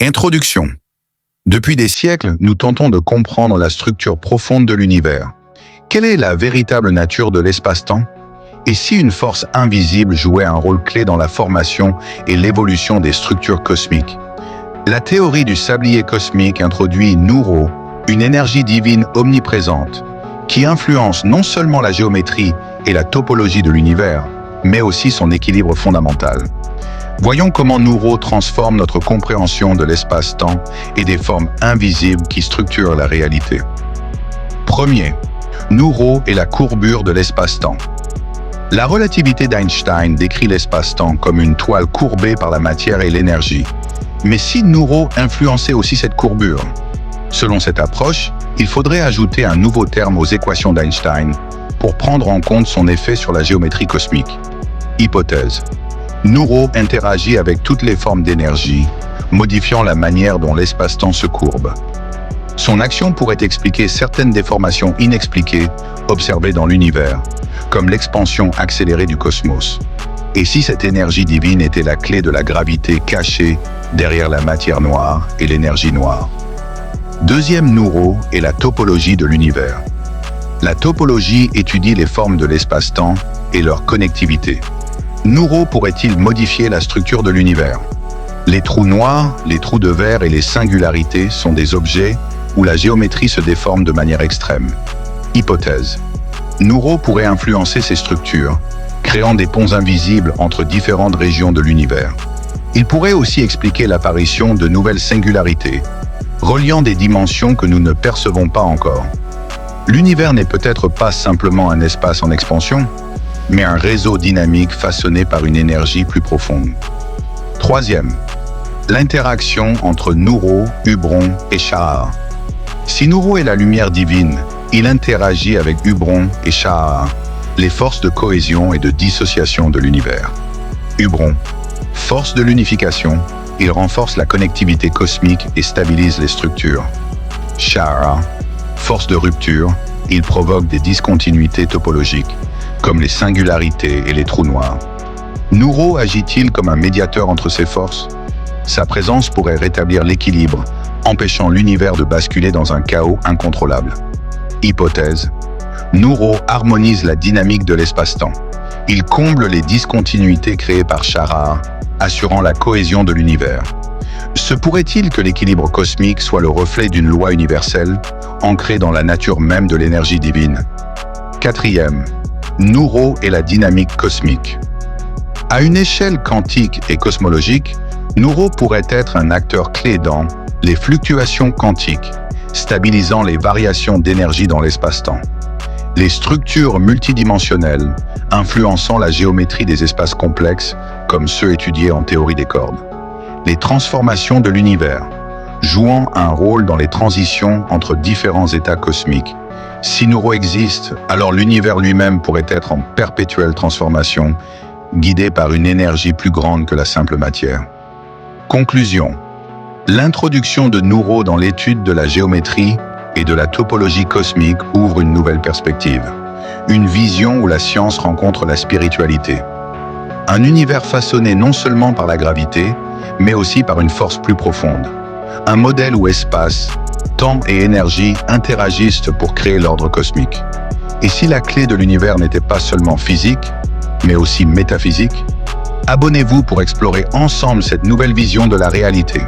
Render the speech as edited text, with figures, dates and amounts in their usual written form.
Introduction. Depuis des siècles, nous tentons de comprendre la structure profonde de l'univers. Quelle est la véritable nature de l'espace-temps? Et si une force invisible jouait un rôle clé dans la formation et l'évolution des structures cosmiques? La théorie du sablier cosmique introduit Nouro, une énergie divine omniprésente, qui influence non seulement la géométrie et la topologie de l'univers, mais aussi son équilibre fondamental. Voyons comment Nouro transforme notre compréhension de l'espace-temps et des formes invisibles qui structurent la réalité. Premier, Nouro et la courbure de l'espace-temps. La relativité d'Einstein décrit l'espace-temps comme une toile courbée par la matière et l'énergie. Mais si Nouro influençait aussi cette courbure? Selon cette approche, il faudrait ajouter un nouveau terme aux équations d'Einstein pour prendre en compte son effet sur la géométrie cosmique. Hypothèse. Nouro interagit avec toutes les formes d'énergie, modifiant la manière dont l'espace-temps se courbe. Son action pourrait expliquer certaines déformations inexpliquées observées dans l'univers, comme l'expansion accélérée du cosmos. Et si cette énergie divine était la clé de la gravité cachée derrière la matière noire et l'énergie noire? Deuxième Nouro est la topologie de l'univers. La topologie étudie les formes de l'espace-temps et leur connectivité. Nouro pourrait-il modifier la structure de l'univers? Les trous noirs, les trous de verre et les singularités sont des objets où la géométrie se déforme de manière extrême. Hypothèse. Nouro pourrait influencer ces structures, créant des ponts invisibles entre différentes régions de l'univers. Il pourrait aussi expliquer l'apparition de nouvelles singularités, reliant des dimensions que nous ne percevons pas encore. L'univers n'est peut-être pas simplement un espace en expansion, mais un réseau dynamique façonné par une énergie plus profonde. Troisième, l'interaction entre Nouro, Hubron et Shahar. Si Nouro est la lumière divine, il interagit avec Hubron et Shahar, les forces de cohésion et de dissociation de l'univers. Hubron, force de l'unification, il renforce la connectivité cosmique et stabilise les structures. Shahar, force de rupture, il provoque des discontinuités topologiques, comme les singularités et les trous noirs. Nouro agit-il comme un médiateur entre ces forces? Sa présence pourrait rétablir l'équilibre, empêchant l'univers de basculer dans un chaos incontrôlable. Hypothèse. Nouro harmonise la dynamique de l'espace-temps. Il comble les discontinuités créées par Shahar, assurant la cohésion de l'univers. Se pourrait-il que l'équilibre cosmique soit le reflet d'une loi universelle, ancrée dans la nature même de l'énergie divine? Quatrième, Nouro et la dynamique cosmique. À une échelle quantique et cosmologique, Nouro pourrait être un acteur clé dans les fluctuations quantiques, stabilisant les variations d'énergie dans l'espace-temps. Les structures multidimensionnelles, influençant la géométrie des espaces complexes, comme ceux étudiés en théorie des cordes. Les transformations de l'univers, jouant un rôle dans les transitions entre différents états cosmiques. Si Nouro existe, alors l'univers lui-même pourrait être en perpétuelle transformation, guidé par une énergie plus grande que la simple matière. Conclusion. L'introduction de Nouro dans l'étude de la géométrie et de la topologie cosmique ouvre une nouvelle perspective. Une vision où la science rencontre la spiritualité. Un univers façonné non seulement par la gravité, mais aussi par une force plus profonde. Un modèle où espace, temps et énergie interagissent pour créer l'ordre cosmique. Et si la clé de l'univers n'était pas seulement physique, mais aussi métaphysique? Abonnez-vous pour explorer ensemble cette nouvelle vision de la réalité.